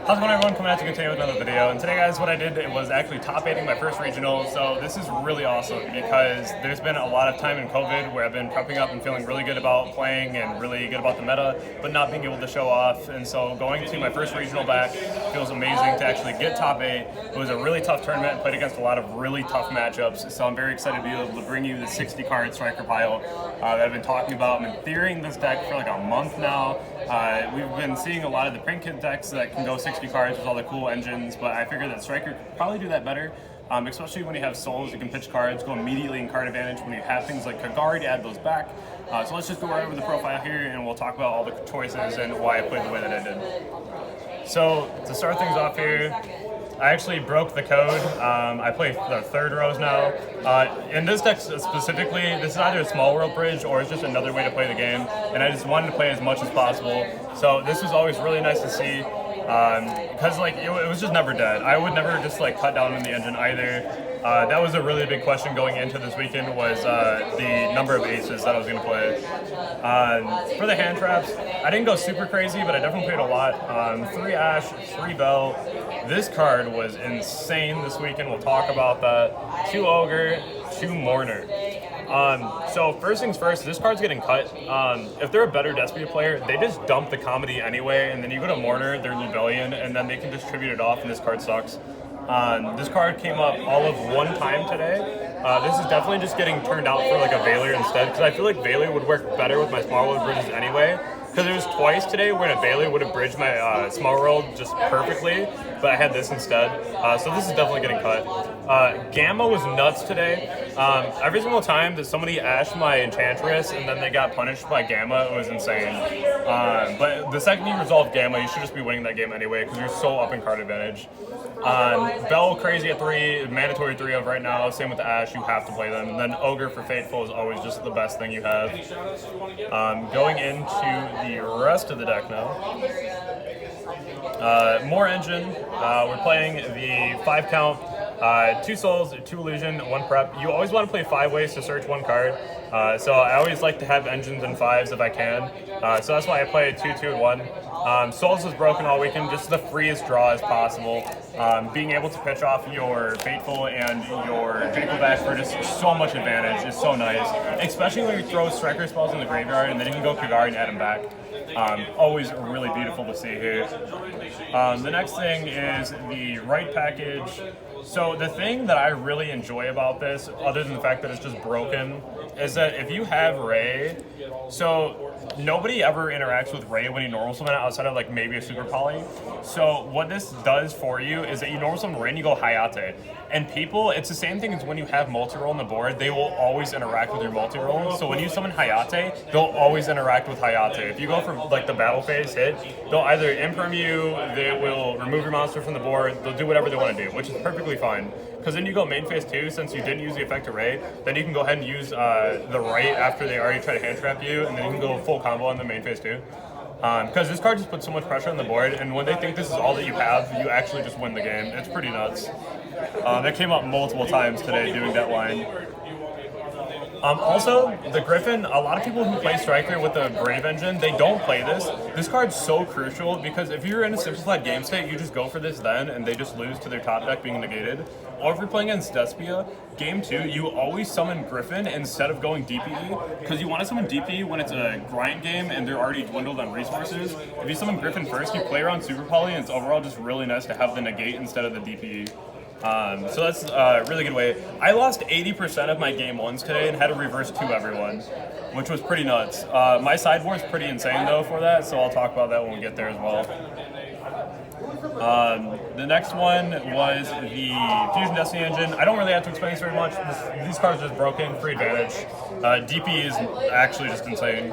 How's it going, everyone? Coming at you today with another video. And today, guys, what I did was actually top 8ing my first regional. So this is really awesome because there's been a lot of time in COVID where I've been prepping up and feeling really good about playing and really good about the meta, but not being able to show off. And so going to my first regional back feels amazing to actually get top 8. It was a really tough tournament and played against a lot of really tough matchups. So I'm very excited to be able to bring you the 60 card striker pile that I've been talking about. I've been theorying this deck for like a month now. We've been seeing a lot of the print kit decks that can go 60 cards with all the cool engines, but I figured that Striker could probably do that better, especially when you have souls, you can pitch cards, go immediately in card advantage. When you have things like Kagari, add those back. So let's just go right over the profile here and we'll talk about all the choices and why I played the way that I did. So to start things off here, I actually broke the code. I play the third rows now. In this deck specifically, this is either a small world bridge or it's just another way to play the game, and I just wanted to play as much as possible. So this was always really nice to see, because like it was just never dead. I would never just like cut down on the engine either. That was a really big question going into this weekend, was the number of aces that I was going to play. For the hand traps, I didn't go super crazy, but I definitely played a lot. 3 Ash, 3 Bell. This card was insane this weekend. We'll talk about that. 2 Ogre, 2 Mourner. So first things first, this card's getting cut. If they're a better Despia player, they just dump the comedy anyway, and then you go to Mourner, they're Rebellion, and then they can distribute it off, and this card sucks. This card came up all of 1 time today. This is definitely just getting turned out for like a Veiler instead, because I feel like Veiler would work better with my small world bridges anyway. Because there was twice today where a Veiler would have bridged my small world just perfectly, but I had this instead. So this is definitely getting cut. Gamma was nuts today. Every single time that somebody ashed my Enchantress and then they got punished by Gamma, it was insane. But the second you resolve Gamma, you should just be winning that game anyway because you're so up in card advantage. Bell crazy at 3, mandatory 3 of right now. Same with the Ash, you have to play them. And then Ogre for Fateful is always just the best thing you have. Going into the rest of the deck now. More engine. We're playing the 5 count. 2 souls, 2 illusion, 1 prep. You always want to play 5 ways to search 1 card. So I always like to have engines and 5s if I can. So that's why I play 2, 2, and 1. Souls is broken all weekend, just the freest draw as possible. Being able to pitch off your Fateful and your GGYGO back for just so much advantage is so nice. Especially when you throw striker spells in the graveyard and then you can go Kagari and add them back. Always really beautiful to see here. The next thing is the right package. So the thing that I really enjoy about this, other than the fact that it's just broken, is that if you have Ray, so nobody ever interacts with Ray when you normal summon it outside of like maybe a super poly. So what this does for you is that you normal summon Ray and you go Hayate. And people, it's the same thing as when you have multi-roll on the board, they will always interact with your multi-roll. So when you summon Hayate, they'll always interact with Hayate. If you go for like the battle phase hit, they'll either imperm you, they will remove your monster from the board, they'll do whatever they want to do, which is perfectly fine. Because then you go main phase 2, since you didn't use the effect array, then you can go ahead and use the right after they already try to hand trap you, and then you can go full combo on the main phase 2. Because this card just puts so much pressure on the board, and when they think this is all that you have, you actually just win the game. It's pretty nuts. That came up multiple times today doing that line. Also, the Griffin, a lot of people who play Striker with the Brave engine, they don't play this. This card's so crucial because if you're in a simplified game state, you just go for this then and they just lose to their top deck being negated. Or if you're playing against Despia, game 2, you always summon Griffin instead of going DPE, because you want to summon DPE when it's a grind game and they're already dwindled on resources. If you summon Griffin first, you play around Super Poly, and it's overall just really nice to have the negate instead of the DPE. So that's a really good way. I lost 80% of my game 1s today and had to reverse 2 everyone, which was pretty nuts. My sideboard's pretty insane though for that, so I'll talk about that when we get there as well. The next one was the Fusion Destiny engine. I don't really have to explain this very much. These cards are just broken, free advantage. DP is actually just insane.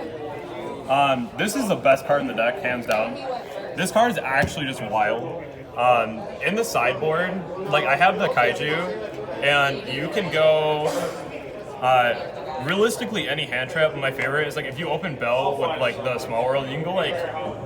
This is the best card in the deck, hands down. This card is actually just wild. In the sideboard, like I have the Kaiju, and you can go realistically any hand trap. My favorite is like if you open Bell with like the small world, you can go like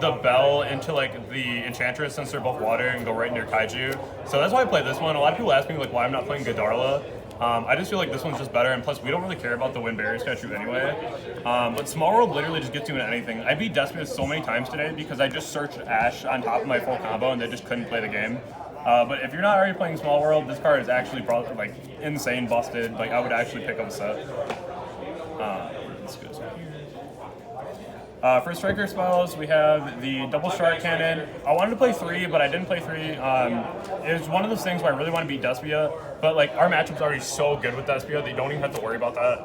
the Bell into like the Enchantress since they're both water and go right into your Kaiju. So that's why I play this one. A lot of people ask me like why I'm not playing Godarla. I just feel like this one's just better, and plus we don't really care about the win barrier statue anyway. But Small World literally just gets you into anything. I beat Despia so many times today because I just searched Ash on top of my full combo and they just couldn't play the game. But if you're not already playing Small World, this card is actually probably like insane busted. Like I would actually pick up a set. Let's go here. For striker spells, we have the double shark cannon. I wanted to play 3, but I didn't play 3. It was one of those things where I really want to beat Despia, but like our matchup's already so good with Despia that you don't even have to worry about that.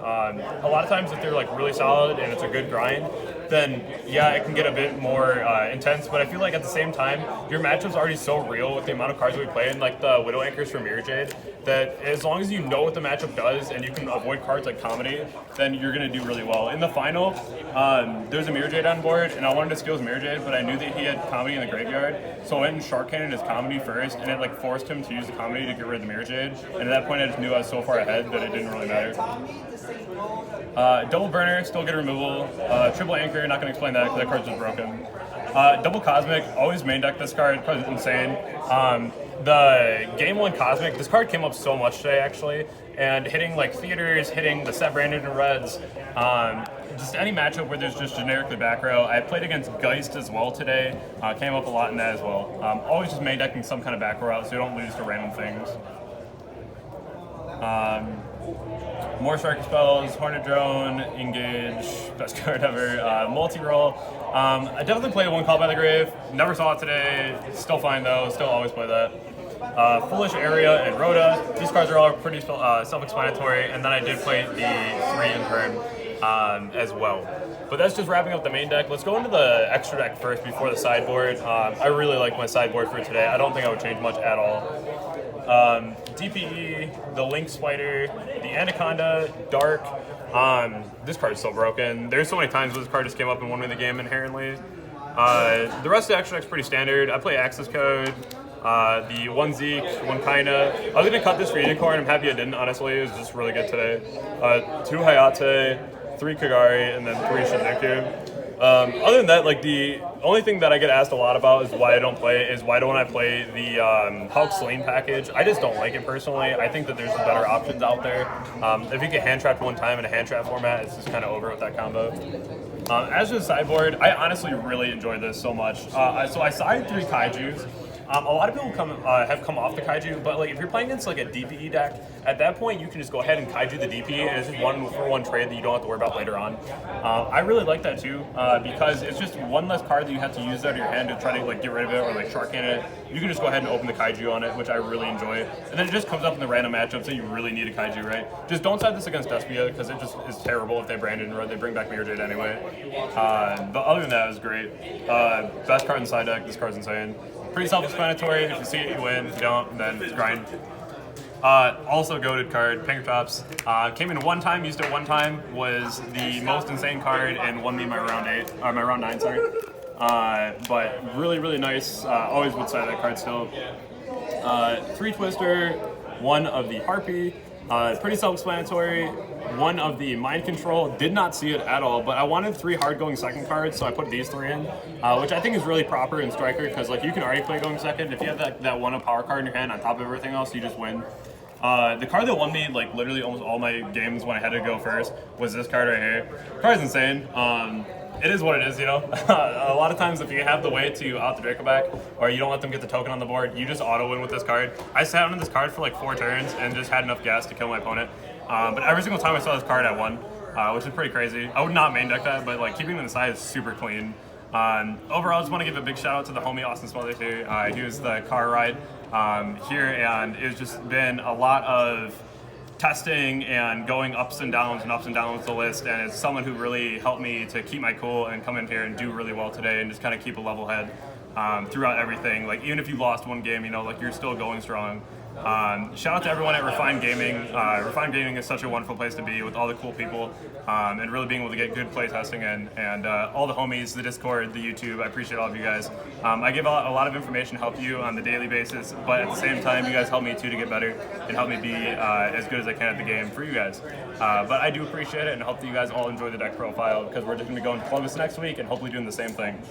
A lot of times if they're like really solid and it's a good grind, then yeah, it can get a bit more intense, but I feel like at the same time, your matchup's already so real with the amount of cards we play, and like the Widow Anchors from Mirror Jade, that as long as you know what the matchup does and you can avoid cards like Comedy, then you're going to do really well. In the final, there's a Mirror Jade on board, and I wanted to steal his Mirror Jade, but I knew that he had Comedy in the graveyard, so I went and Shark Cannon his Comedy first, and it like forced him to use the Comedy to get rid of the Mirror Jade, and at that point I just knew I was so far ahead that it didn't really matter. Double Burner, still good removal. Triple Anchor, not going to explain that because that card's just broken. Double Cosmic, always main deck this card, it's insane. The Game 1 Cosmic, this card came up so much today actually, and hitting like Theaters, hitting the set Brandon and Reds, just any matchup where there's just generically back row. I played against Geist as well today, came up a lot in that as well. Always just main decking some kind of back row out so you don't lose to random things. More striker spells, Hornet Drone, Engage, best card ever, multi-roll. I definitely played one Call by the Grave, never saw it today, still fine though, still always play that. Foolish Area and Rhoda, these cards are all pretty self-explanatory, and then I did play the 3 in turn as well. But that's just wrapping up the main deck. Let's go into the extra deck first before the sideboard. I really like my sideboard for today. I don't think I would change much at all. DPE, the Link Spider, the Anaconda, Dark. This card is so broken. There's so many times where this card just came up and won me the game inherently. The rest of the extra deck's pretty standard. I play Access Code, the 1 Zeke, 1 Kaina. I was going to cut this for Unicorn. I'm happy I didn't, honestly. It was just really good today. 2 Hayate, 3 Kagari, and then 3 Shizuku. Other than that, like the only thing that I get asked a lot about is why don't I play the Hulk Slain package. I just don't like it personally. I think that there's better options out there. If you get hand trapped one time in a hand trap format, it's just kind of over with that combo. As for the sideboard, I honestly really enjoyed this so much. So I sided 3 Kaijus. A lot of people have come off the Kaiju, but like if you're playing against like a DPE deck, at that point you can just go ahead and Kaiju the DPE, and it's just 1-for-1 trade that you don't have to worry about later on. I really like that too, because it's just one less card that you have to use out of your hand to try to like get rid of it or like Shark Cannon it. You can just go ahead and open the Kaiju on it, which I really enjoy. And then it just comes up in the random matchups that you really need a Kaiju, right? Just don't side this against Despia because it just is terrible if they Brandon or they bring back Mirror Jade anyway. But other than that, it was great. Best card in the side deck. This card's insane. Pretty self-explanatory. If you see it, you win. If you don't, then it's grind. Also goated card, Pinkertops. Came in one time, used it one time, was the most insane card and won me my round 9, sorry. But really, really nice. Always would side that card still. 3 Twister, 1 of the Harpy. Pretty self-explanatory. 1 of the Mind Control, did not see it at all, but I wanted 3 hard going second cards, so I put these 3 in, which I think is really proper in Striker, because like you can already play going second. If you have that 1 power card in your hand on top of everything else, you just win. The card that won me like literally almost all my games when I had to go first was this card right here. The card's insane. It is what it is, you know? A lot of times if you have the way to out the Draco back, or you don't let them get the token on the board, you just auto-win with this card. I sat on this card for like 4 turns and just had enough gas to kill my opponent. But every single time I saw this card, I won, which is pretty crazy. I would not main deck that, but like keeping them inside is super clean. Overall, I just want to give a big shout out to the homie Austin Smothers here. He was the car ride here, and it's just been a lot of testing and going ups and downs with the list, and it's someone who really helped me to keep my cool and come in here and do really well today and just kind of keep a level head throughout everything. Like even if you lost one game, you know, like you're still going strong. Shout out to everyone at Refined Gaming. Refined Gaming is such a wonderful place to be with all the cool people and really being able to get good play testing in. And all the homies, the Discord, the YouTube, I appreciate all of you guys. I give a lot of information, help you on the daily basis, but at the same time, you guys help me too to get better and help me be as good as I can at the game for you guys. But I do appreciate it and hope that you guys all enjoy the deck profile because we're just going to be going to Columbus next week and hopefully doing the same thing.